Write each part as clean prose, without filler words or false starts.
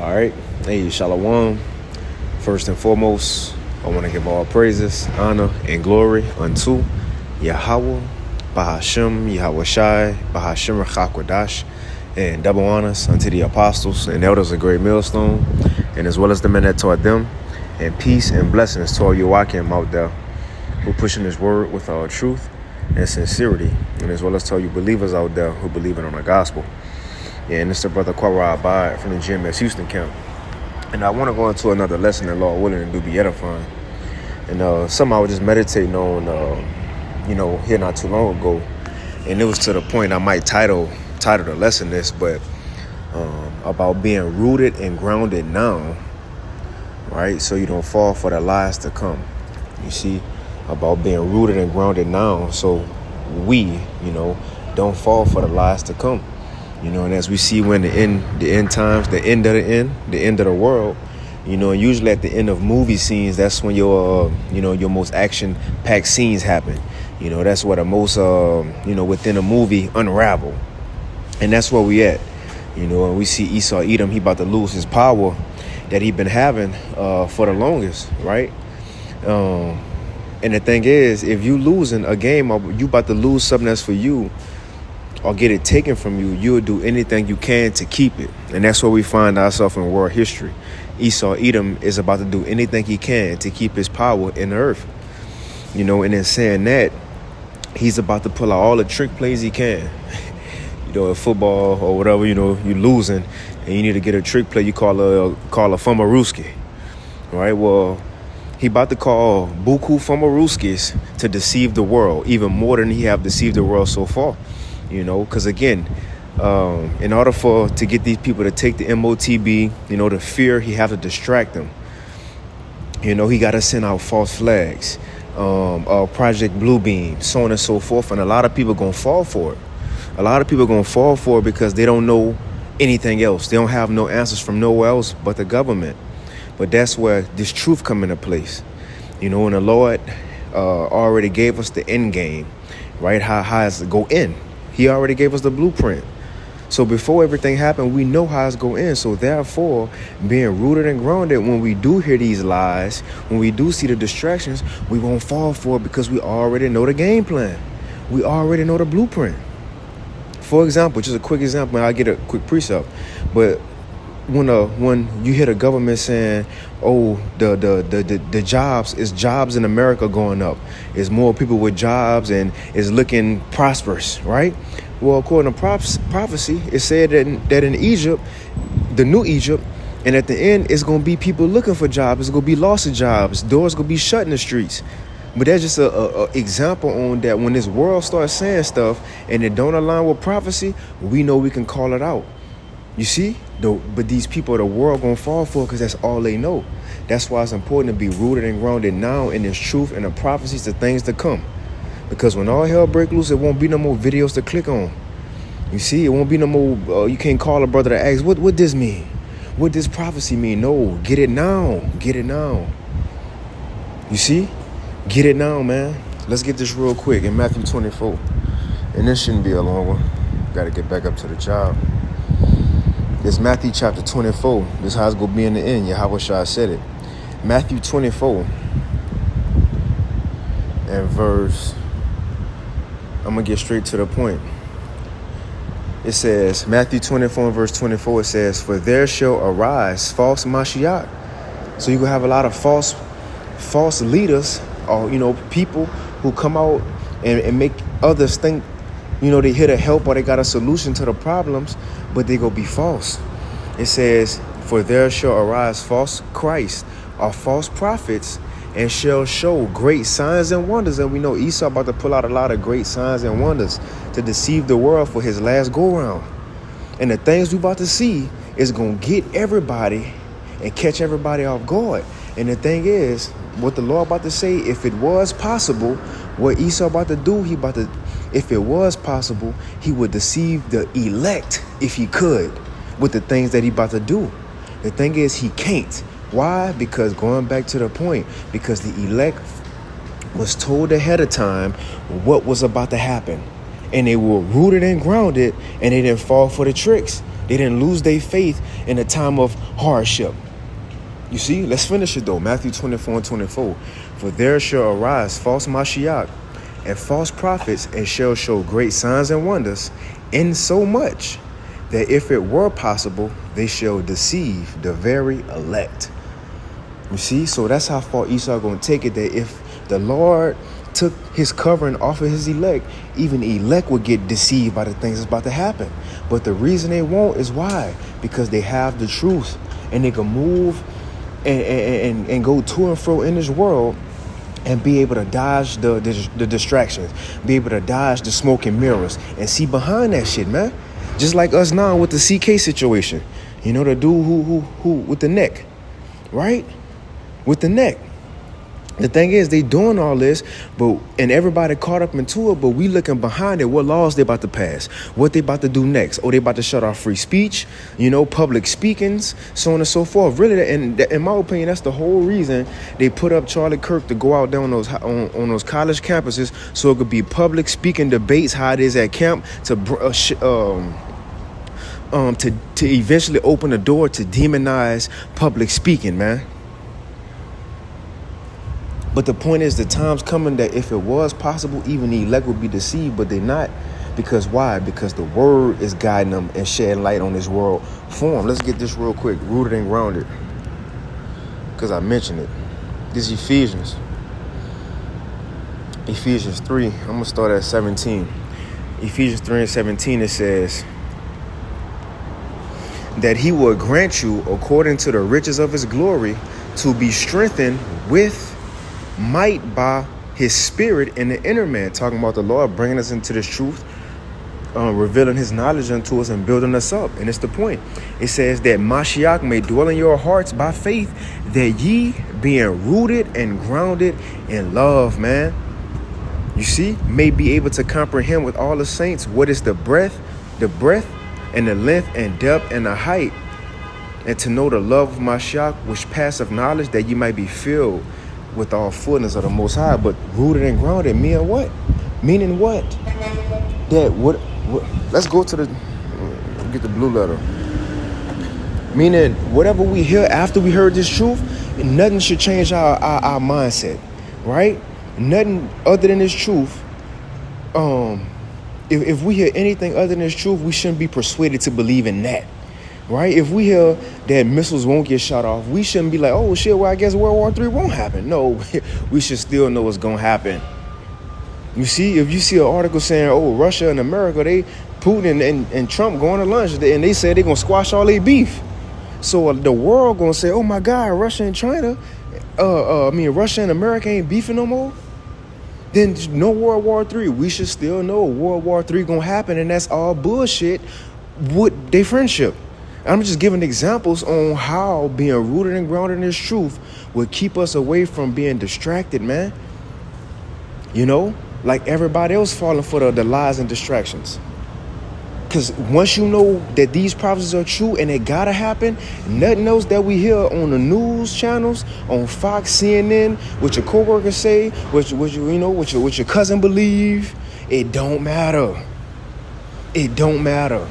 All right. Hey, Shalom. First and foremost, I want to give all praises, honor, and glory unto Yahweh, Bahashem, Yahweh Shai, Bahashem Chakwadash, and double honors unto the apostles and elders of Great Millstone, and as well as the men that taught them, and peace and blessings to all you Wakim out there who pushing this word with all truth and sincerity, and as well as to all you believers out there who believe in on the gospel. Yeah, and it's the brother Kwara Abad from the GMS Houston camp. And I want to go into another lesson that Lord willing and do be edifying. And something I was just meditating on, here not too long ago. And it was to the point I might title the lesson this, but about being rooted and grounded now, right? So you don't fall for the lies to come. You see, about being rooted and grounded now, so we, don't fall for the lies to come. And as we see when the end times, the end of the world, usually at the end of movie scenes, that's when your most action-packed scenes happen. That's where the most, within a movie unravel. And that's where we at. And we see Esau Edom, he about to lose his power that he been having for the longest, right? And the thing is, if you losing a game, or you about to lose something that's for you, or get it taken from you, you'll do anything you can to keep it. And that's where we find ourselves in world history. Esau Edom is about to do anything he can to keep his power in the earth. And in saying that, he's about to pull out all the trick plays he can. In football or whatever, you're losing and you need to get a trick play, you call a Fumaruski. Right? Well, he about to call Buku Fumaruskis to deceive the world, even more than he have deceived the world so far. Because again, in order to get these people to take the MOTB, the fear, he have to distract them. He got to send out false flags, Project Bluebeam, so on and so forth. And a lot of people going to fall for it. A lot of people going to fall for it because they don't know anything else. They don't have no answers from nowhere else but the government. But that's where this truth come into place. And the Lord already gave us the end game, right? How it's go in. He already gave us the blueprint. So before everything happened, we know how it's going to end. So therefore, being rooted and grounded, when we do hear these lies, when we do see the distractions, we won't fall for it because we already know the game plan. We already know the blueprint. For example, just a quick example, and I'll get a quick precept. But when you hear the government saying, oh, the jobs in America going up, it's more people with jobs and it's looking prosperous, right? Well, according to prophecy, it said that in Egypt, the new Egypt, and at the end, it's going to be people looking for jobs. It's going to be loss of jobs. Doors going to be shut in the streets. But that's just a example on that. When this world starts saying stuff and it don't align with prophecy, we know we can call it out. You see? But these people, the world going to fall for it because that's all they know. That's why it's important to be rooted and grounded now in this truth and the prophecies, the things to come. Because when all hell break loose, it won't be no more videos to click on. You see? It won't be no more, you can't call a brother to ask, what this mean? What does prophecy mean? No, get it now. Get it now. You see? Get it now, man. Let's get this real quick in Matthew 24. And this shouldn't be a long one. Got to get back up to the job. It's Matthew chapter 24. This is how it's going to be in the end. Yahweh Shai said it. Matthew 24 and verse, I'm going to get straight to the point. It says, Matthew 24 and verse 24, it says, for there shall arise false Mashiach. So you're going to have a lot of false leaders or, people who come out and make others think, they here to help or they got a solution to the problems, but they gonna be false. It says, for there shall arise false Christ or false prophets and shall show great signs and wonders. And we know Esau about to pull out a lot of great signs and wonders to deceive the world for his last go round. And the things we about to see is gonna get everybody and catch everybody off guard. And the thing is, what the Lord about to say, if it was possible, what Esau about to do, if it was possible, he would deceive the elect if he could with the things that he about to do. The thing is, he can't. Why? Because going back to the point, because the elect was told ahead of time what was about to happen. And they were rooted and grounded, and they didn't fall for the tricks. They didn't lose their faith in a time of hardship. You see, let's finish it though. Matthew 24:24. For there shall arise false Mashiach and false prophets, and shall show great signs and wonders, insomuch that if it were possible, they shall deceive the very elect. You see, so that's how far Esau going to take it, that if the Lord took his covering off of his elect, even the elect would get deceived by the things that's about to happen. But the reason they won't is why? Because they have the truth, and they can move and go to and fro in this world and be able to dodge the distractions, be able to dodge the smoke and mirrors, and see behind that shit, man. Just like us now with the CK situation. You know, the dude who with the neck, right? With the neck. The thing is, they doing all this, and everybody caught up into it, but we looking behind it. What laws they about to pass? What they about to do next? Oh, they about to shut off free speech, public speakings, so on and so forth. Really, and in my opinion, that's the whole reason they put up Charlie Kirk to go out there on those college campuses, so it could be public speaking debates, how it is at camp, to eventually open the door to demonize public speaking, man. But the point is, the time's coming that if it was possible, even the elect would be deceived, but they're not. Because why? Because the word is guiding them and shedding light on this world form. Let's get this real quick, rooted and grounded, because I mentioned it. This is Ephesians 3. I'm going to start at 17. Ephesians 3:17, it says, that he will grant you, according to the riches of his glory, to be strengthened with might by his spirit in the inner man. Talking about the Lord bringing us into this truth, revealing his knowledge unto us and building us up. And it's the point. It says that Mashiach may dwell in your hearts by faith, that ye, being rooted and grounded in love, man, you see, may be able to comprehend with all the saints what is the breadth and the length and depth and the height, and to know the love of Mashiach, which passeth knowledge, that ye might be filled with all fullness of the Most High. But rooted and grounded, meaning what? Meaning what? That what? Let's go to get the blue letter. Meaning, whatever we hear after we heard this truth, nothing should change our mindset, right? Nothing other than this truth. If we hear anything other than this truth, we shouldn't be persuaded to believe in that, right? If we hear that missiles won't get shot off, we shouldn't be like, oh shit, well, I guess World War III won't happen. No, we should still know what's gonna happen. You see, if you see an article saying, oh, Russia and America, Putin and Trump going to lunch, and they said they're gonna squash all their beef. So the world gonna say, oh my God, Russia and China, Russia and America ain't beefing no more. Then no World War III. We should still know World War III gonna happen, and that's all bullshit with their friendship. I'm just giving examples on how being rooted and grounded in this truth would keep us away from being distracted, man. Like everybody else falling for the lies and distractions. Because once you know that these prophecies are true and it gotta happen, nothing else that we hear on the news channels, on Fox, CNN, what your coworkers say, what your cousin believe, it don't matter. It don't matter.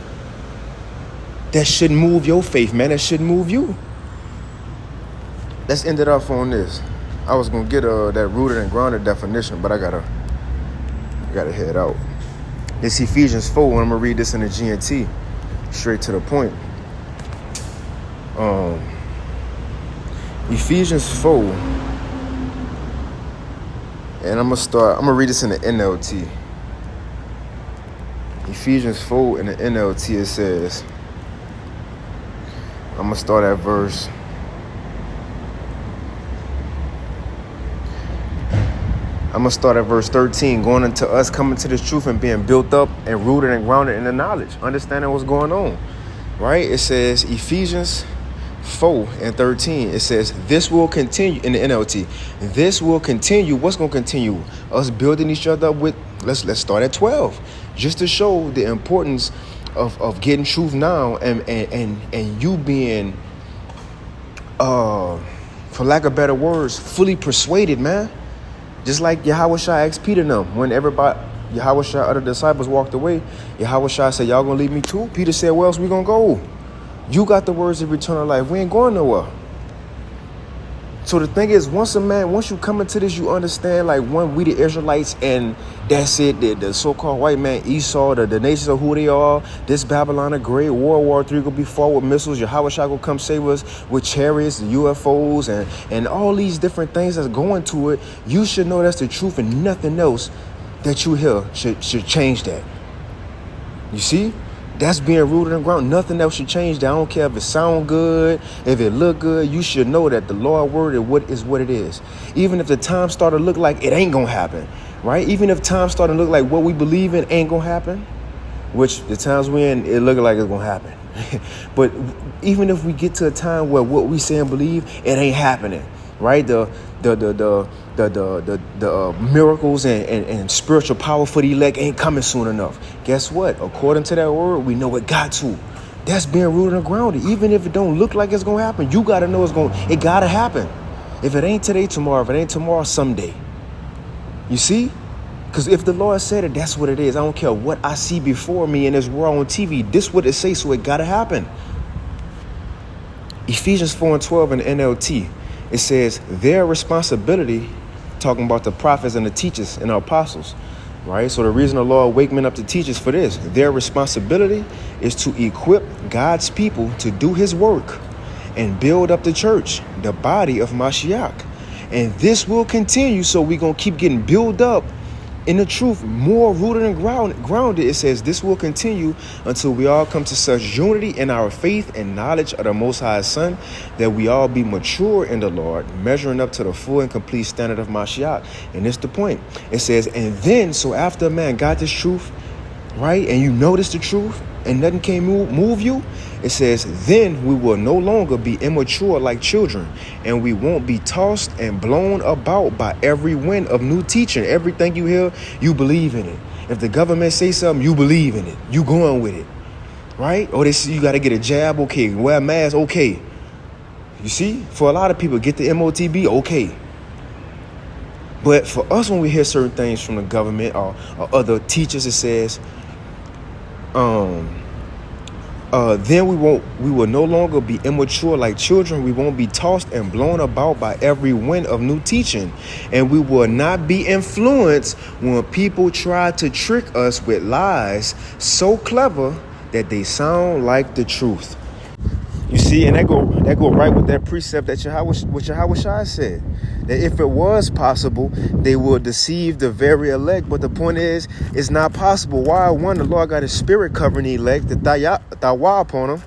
That shouldn't move your faith, man. That shouldn't move you. Let's end it off on this. I was gonna get that rooted and grounded definition, but I gotta head out. This Ephesians 4, and I'm going to read this in the GNT, straight to the point. Ephesians 4, and I'm going to read this in the NLT. Ephesians 4 in the NLT, it says, I'm going to start at verse 13, going into us coming to this truth and being built up and rooted and grounded in the knowledge, understanding what's going on, right? It says Ephesians 4 and 13. It says, this will continue in the NLT. This will continue. What's going to continue? Us building each other up with, let's start at 12, just to show the importance of getting truth now and you being, for lack of better words, fully persuaded, man. Just like Yahweh Shai asked Peter them when everybody, Yahushua, other disciples walked away. Yahushua said, y'all gonna leave me too? Peter said, where else we gonna go? You got the words of eternal life. We ain't going nowhere. So the thing is, once you come into this, you understand, like, we the Israelites, and that's it. The so-called white man, Esau, the nations of who they are, this Babylon the Great, World War III gonna be fought with missiles, Yahushua gonna come save us with chariots, UFOs, and all these different things that's going to it. You should know that's the truth, and nothing else that you hear should change that. You see? That's being rooted in the ground. Nothing else should change that. I don't care if it sound good, if it look good. You should know that the Lord word is what it is. Even if the time start to look like it ain't gonna happen, right? Even if time start to look like what we believe in ain't gonna happen, which the times we in, it looking like it's gonna happen. But even if we get to a time where what we say and believe, it ain't happening, right? The miracles and spiritual power for the elect ain't coming soon enough. Guess what? According to that word, we know it got to. That's being rooted and grounded. Even if it don't look like it's gonna happen, you gotta know it gotta happen. If it ain't today, tomorrow. If it ain't tomorrow, someday. You see? Because if the Lord said it, that's what it is. I don't care what I see before me in this world on TV. This what it say, so it gotta happen. Ephesians 4:12 in the NLT. It says their responsibility, talking about the prophets and the teachers and the apostles, right? So the reason the Lord wake men up to teach is for this. Their responsibility is to equip God's people to do his work and build up the church, the body of Mashiach. And this will continue, so we're going to keep getting built up in the truth, more rooted and grounded. It says this will continue until we all come to such unity in our faith and knowledge of the Most High Son, that we all be mature in the Lord, measuring up to the full and complete standard of Mashiach. And it's the point. It says, and then, so after a man got this truth, right, and you notice the truth, and nothing can move you, it says, then we will no longer be immature like children, and we won't be tossed and blown about by every wind of new teaching. Everything you hear, you believe in it. If the government say something, you believe in it. You going with it, right? Or they say you got to get a jab, okay. Wear a mask, okay. You see, for a lot of people, get the MOTB, okay. But for us, when we hear certain things from the government or other teachers, it says, then we will no longer be immature like children. We won't be tossed and blown about by every wind of new teaching. And we will not be influenced when people try to trick us with lies so clever that they sound like the truth. You see, and that go right with that precept that Yahushua said, that if it was possible, they will deceive the very elect. But the point is, it's not possible. Why? One, the Lord got his spirit covering the elect, the Tawa upon them.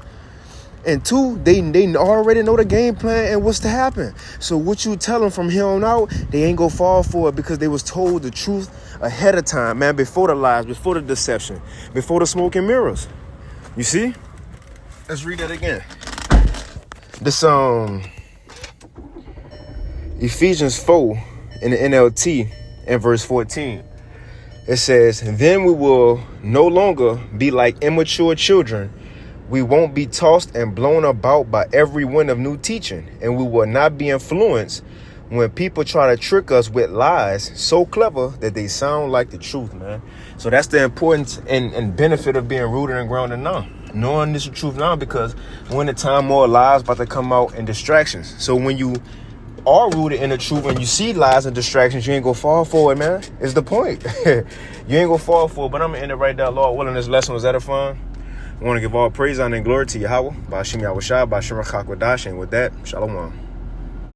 And two, they already know the game plan and what's to happen. So what you tell them from here on out, they ain't gonna fall for it, because they was told the truth ahead of time, man, before the lies, before the deception, before the smoke and mirrors. You see? Let's read that again. This Ephesians 4 in the NLT in verse 14. It says, then we will no longer be like immature children. We won't be tossed and blown about by every wind of new teaching, and we will not be influenced when people try to trick us with lies so clever that they sound like the truth, man. So that's the importance and benefit of being rooted and grounded now. Knowing this is the truth now, because when the time more lies about to come out and distractions. So when you are rooted in the truth and you see lies and distractions, you ain't gonna fall for it, man. It's the point. You ain't gonna fall for it. But I'm gonna end it right there. Lord willing, this lesson was that fun. I want to give all praise, honor, and glory to Yahweh, Ba'ashem Yahushua, Ba'ashem Rachak Wadash, and with that, Shalom.